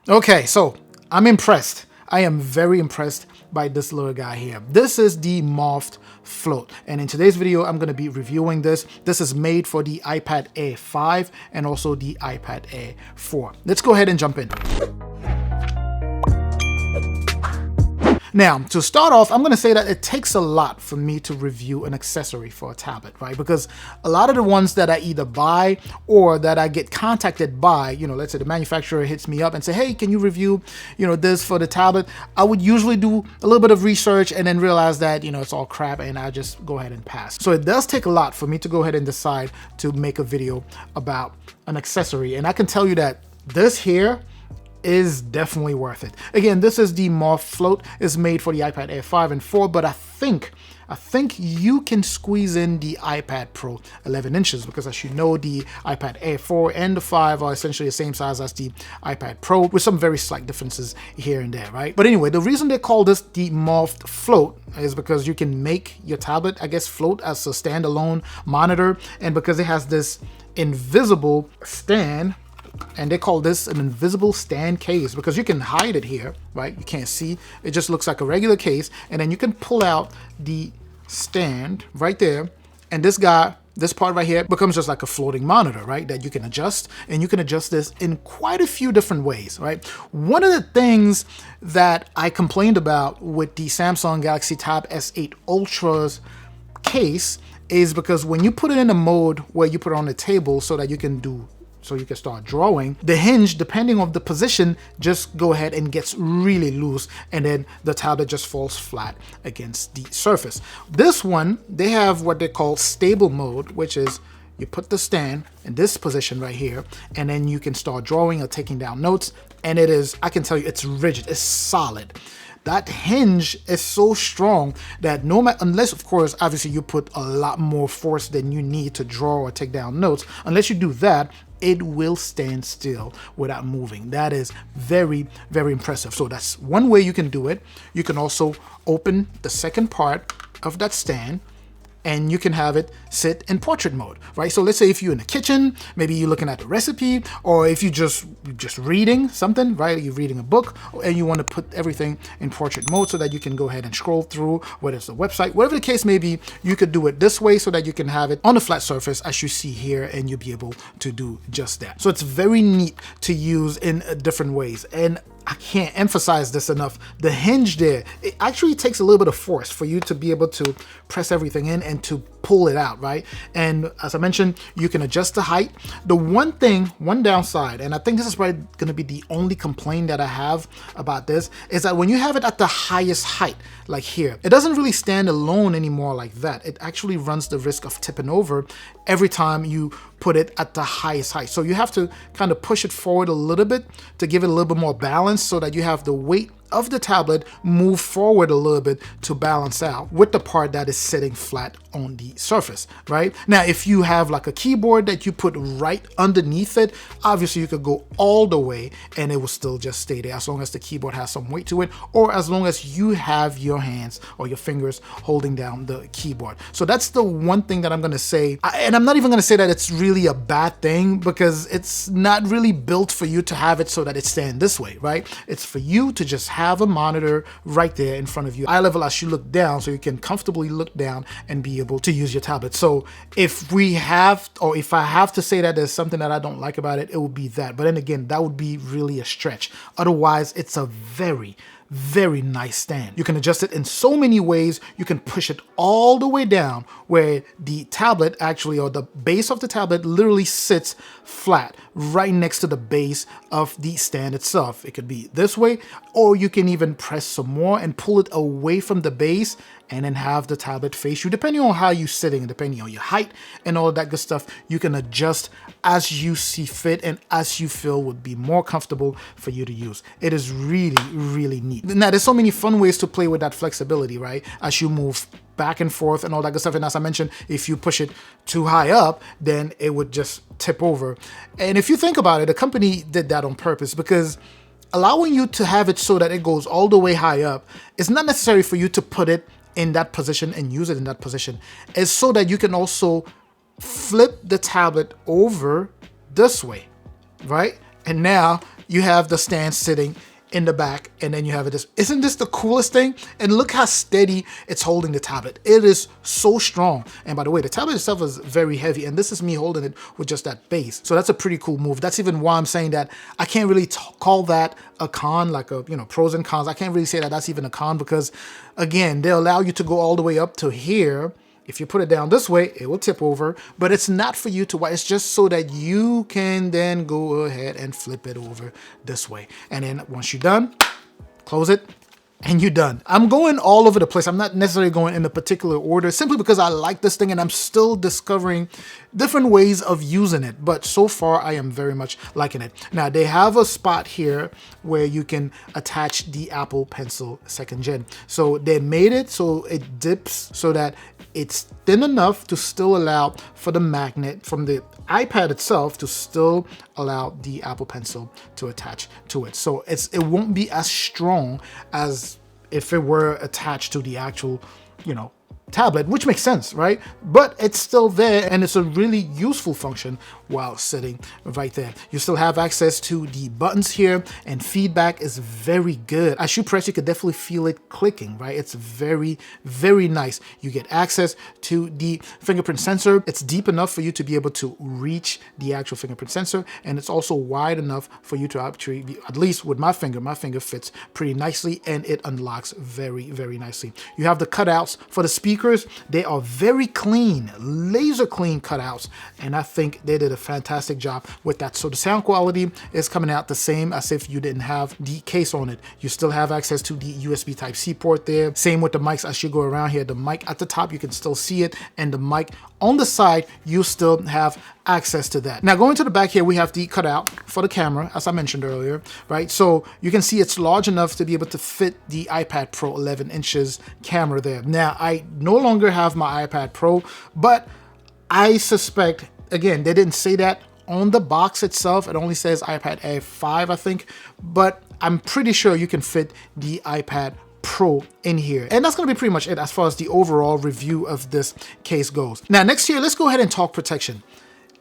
Okay, so I'm impressed. I am very impressed by this little guy here. This is the Moft Float, and in today's video I'm going to be reviewing this. This is made for the iPad Air 5 and also the iPad Air 4. Let's go ahead and jump in. Now, to start off, I'm going to say that it takes a lot for me to review an accessory for a tablet, right? Because a lot of the ones that I either buy or that I get contacted by, let's say the manufacturer hits me up and say, hey, can you review, this for the tablet? I would usually do a little bit of research and then realize that, it's all crap and I just go ahead and pass. So it does take a lot for me to go ahead and decide to make a video about an accessory. And I can tell you that this here is definitely worth it. Again, this is the Moft Float. It's made for the iPad Air 5 and 4, but I think you can squeeze in the iPad Pro 11 inches because, as you know, the iPad Air 4 and the 5 are essentially the same size as the iPad Pro, with some very slight differences here and there, right? But anyway, the reason they call this the Moft Float is because you can make your tablet, I guess, float as a standalone monitor, and because it has this invisible stand. And they call this an invisible stand case because you can hide it here, right? You can't see. It just looks like a regular case. And then you can pull out the stand right there. And this part right here becomes just like a floating monitor, right? That you can adjust. And you can adjust this in quite a few different ways, right? One of the things that I complained about with the Samsung Galaxy Tab S8 Ultra's case is because when you put it in a mode where you put it on the table so that you can start drawing, the hinge, depending on the position, just go ahead and gets really loose, and then the tablet just falls flat against the surface. This one, they have what they call stable mode, which is you put the stand in this position right here, and then you can start drawing or taking down notes, and it is, I can tell you, it's rigid, it's solid. That hinge is so strong that unless, of course, obviously you put a lot more force than you need to draw or take down notes, unless you do that, it will stand still without moving. That is very, very impressive. So that's one way you can do it. You can also open the second part of that stand and you can have it sit in portrait mode, right? So let's say if you're in the kitchen, maybe you're looking at the recipe, or if you're just reading something, right? You're reading a book and you want to put everything in portrait mode so that you can go ahead and scroll through, whether it's a website, whatever the case may be, you could do it this way so that you can have it on a flat surface as you see here, and you'll be able to do just that. So it's very neat to use in different ways. And I can't emphasize this enough. The hinge there, it actually takes a little bit of force for you to be able to press everything in and to pull it out, right? And as I mentioned, you can adjust the height. The one downside, and I think this is probably going to be the only complaint that I have about this, is that when you have it at the highest height, like here, it doesn't really stand alone anymore like that. It actually runs the risk of tipping over every time you put it at the highest height. So you have to kind of push it forward a little bit to give it a little bit more balance so that you have the weight of the tablet move forward a little bit to balance out with the part that is sitting flat on the surface, right? Now, if you have like a keyboard that you put right underneath it, obviously you could go all the way and it will still just stay there as long as the keyboard has some weight to it, or as long as you have your hands or your fingers holding down the keyboard. So that's the one thing that I'm going to say. And I'm not even going to say that it's really a bad thing, because it's not really built for you to have it so that it stands this way, right? It's for you to just have a monitor right there in front of you, eye level as you look down, so you can comfortably look down and be able to use your tablet. So if I have to say that there's something that I don't like about it, it would be that. But then again, that would be really a stretch. Otherwise, it's a very, very nice stand. You can adjust it in so many ways. You can push it all the way down where the tablet actually, or the base of the tablet, literally sits flat right next to the base of the stand itself. It could be this way, or you can even press some more and pull it away from the base and then have the tablet face you. Depending on how you're sitting, depending on your height and all of that good stuff, you can adjust as you see fit and as you feel would be more comfortable for you to use. It is really, really neat. Now, there's so many fun ways to play with that flexibility, right? As you move back and forth and all that good stuff. And as I mentioned, if you push it too high up, then it would just tip over. And if you think about it, the company did that on purpose, because allowing you to have it so that it goes all the way high up is not necessary for you to put it in that position and use it in that position. It's so that you can also flip the tablet over this way, right? And now you have the stand sitting in the back, and then you have it. Isn't this the coolest thing? And look how steady it's holding the tablet. It is so strong. And by the way, the tablet itself is very heavy, and this is me holding it with just that base. So that's a pretty cool move. That's even why I'm saying that I can't really call that a con, like a, pros and cons. I can't really say that that's even a con, because again, they allow you to go all the way up to here. If you put it down this way, it will tip over, but it's not for you to watch. It's just so that you can then go ahead and flip it over this way. And then once you're done, close it, and you're done. I'm going all over the place. I'm not necessarily going in a particular order, simply because I like this thing and I'm still discovering different ways of using it. But so far, I am very much liking it. Now, they have a spot here where you can attach the Apple Pencil 2nd Gen. So they made it so it dips so that it's thin enough to still allow for the magnet from the iPad itself to still allow the Apple Pencil to attach to it. So it won't be as strong as if it were attached to the actual, tablet, which makes sense, right? But it's still there, and it's a really useful function while sitting right there. You still have access to the buttons here, and feedback is very good. As you press, you could definitely feel it clicking, right? It's very, very nice. You get access to the fingerprint sensor. It's deep enough for you to be able to reach the actual fingerprint sensor, and it's also wide enough for you to actually, at least with my finger fits pretty nicely, and it unlocks very, very nicely. You have the cutouts for the speaker. They are very clean, laser clean cutouts, and I think they did a fantastic job with that. So the sound quality is coming out the same as if you didn't have the case on it. You still have access to the USB Type-C port there. Same with the mics. As you go around here, the mic at the top, you can still see it, and the mic on the side, you still have access to that. Now, going to the back here, we have the cutout for the camera, as I mentioned earlier, right? So you can see it's large enough to be able to fit the iPad Pro 11 inches camera there. Now, I no longer have my iPad Pro, but I suspect, again, they didn't say that on the box itself. It only says iPad Air 5, I think, but I'm pretty sure you can fit the iPad Pro in here. And that's going to be pretty much it as far as the overall review of this case goes. Now, next here, let's go ahead and talk protection.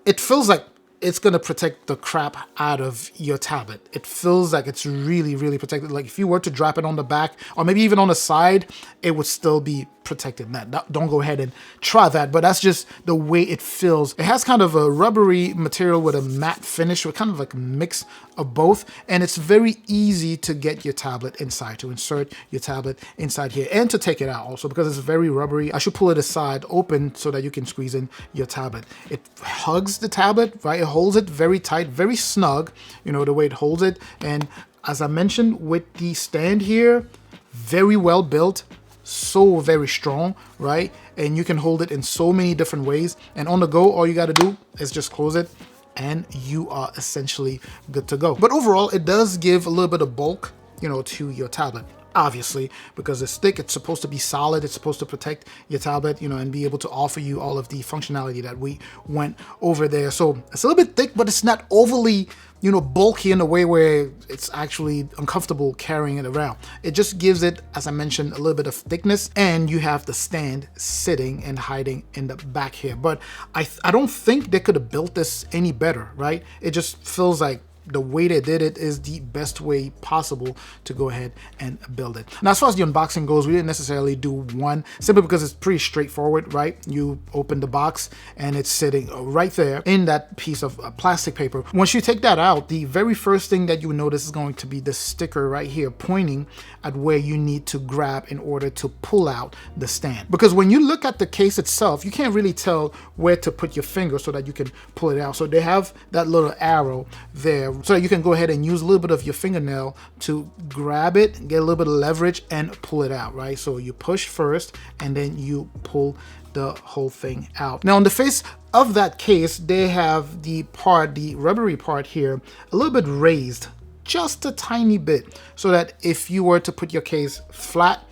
It feels like it's going to protect the crap out of your tablet. It feels like it's really, really protected. Like if you were to drop it on the back or maybe even on the side, it would still be protected. Now, don't go ahead and try that, but that's just the way it feels. It has kind of a rubbery material with a matte finish, with kind of like a mix of both, and it's very easy to get your tablet inside, to insert your tablet inside here and to take it out also, because it's very rubbery. I should pull it aside open so that you can squeeze in your tablet. It hugs the tablet, right? It holds it very tight, very snug, the way it holds it. And as I mentioned with the stand here, very well built, so very strong, right? And you can hold it in so many different ways. And on the go, all you got to do is just close it and you are essentially good to go. But overall, it does give a little bit of bulk, to your tablet. Obviously, because it's thick, it's supposed to be solid, it's supposed to protect your tablet, and be able to offer you all of the functionality that we went over there. So it's a little bit thick, but it's not overly, bulky in a way where it's actually uncomfortable carrying it around. It just gives it, as I mentioned, a little bit of thickness, and you have the stand sitting and hiding in the back here. But I don't think they could have built this any better, right? It just feels like the way they did it is the best way possible to go ahead and build it. Now, as far as the unboxing goes, we didn't necessarily do one, simply because it's pretty straightforward, right? You open the box and it's sitting right there in that piece of plastic paper. Once you take that out, the very first thing that you notice is going to be this sticker right here pointing at where you need to grab in order to pull out the stand. Because when you look at the case itself, you can't really tell where to put your finger so that you can pull it out. So they have that little arrow there, so that you can go ahead and use a little bit of your fingernail to grab it, get a little bit of leverage and pull it out, right? So you push first and then you pull the whole thing out. Now on the face of that case, they have the rubbery part here, a little bit raised, just a tiny bit, so that if you were to put your case flat,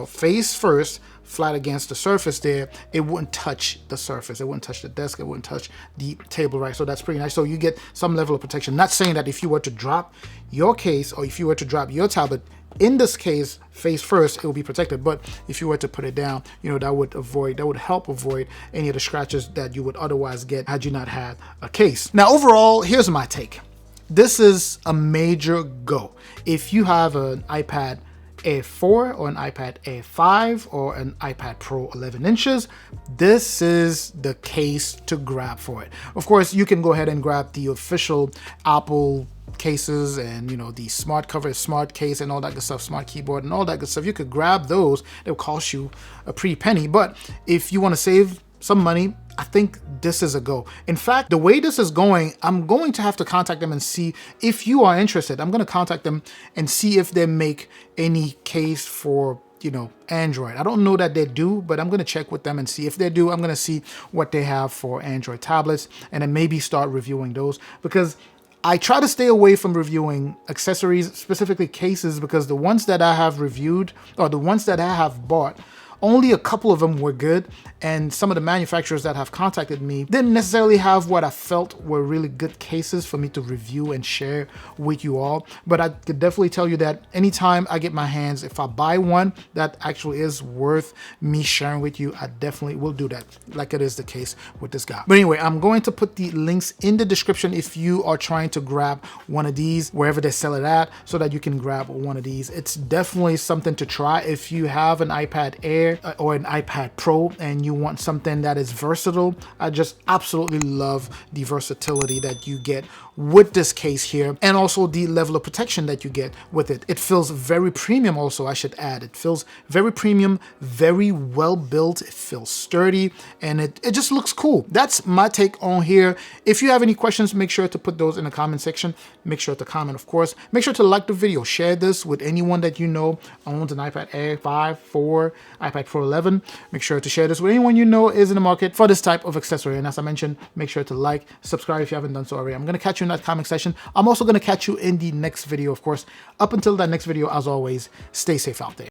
face first, flat against the surface there, it wouldn't touch the surface. It wouldn't touch the desk. It wouldn't touch the table, right? So that's pretty nice. So you get some level of protection. Not saying that if you were to drop your case or if you were to drop your tablet in this case face first, it will be protected. But if you were to put it down, that would help avoid any of the scratches that you would otherwise get had you not had a case. Now, overall, here's my take. this is a major go. If you have an iPad Air 4 or an iPad Air 5 or an iPad Pro 11 inches, this is the case to grab for it. Of course, you can go ahead and grab the official Apple cases and, you know, the smart cover, smart case and all that good stuff, smart keyboard and all that good stuff. You could grab those. They'll cost you a pretty penny. But if you want to save some money, I think this is a go. In fact, the way this is going, I'm going to have to contact them and see if you are interested. I'm going to contact them and see if they make any case for, you know, Android. I don't know that they do, but I'm going to check with them and see if they do. I'm going to see what they have for Android tablets and then maybe start reviewing those, because I try to stay away from reviewing accessories, specifically cases, because the ones that I have reviewed or the ones that I have bought, only a couple of them were good, and some of the manufacturers that have contacted me didn't necessarily have what I felt were really good cases for me to review and share with you all. But I could definitely tell you that anytime I get my hands, if I buy one that actually is worth me sharing with you, I definitely will do that, like it is the case with this guy. But anyway, I'm going to put the links in the description if you are trying to grab one of these, wherever they sell it at, so that you can grab one of these. It's definitely something to try if you have an iPad Air or an iPad Pro and you want something that is versatile. I just absolutely love the versatility that you get with this case here, and also the level of protection that you get with it. It feels very premium also, I should add. It feels very premium, very well built, it feels sturdy, and it just looks cool. That's my take on here. If you have any questions, make sure to put those in the comment section. Make sure to comment, of course. Make sure to like the video, share this with anyone that you know owns an iPad Air 5, 4, iPad Pro 11. Make sure to share this with anyone you know is in the market for this type of accessory. And as I mentioned, make sure to like, subscribe if you haven't done so already. I'm going to catch you in that comment section. I'm also going to catch you in the next video, of course. Up until that next video, as always, stay safe out there.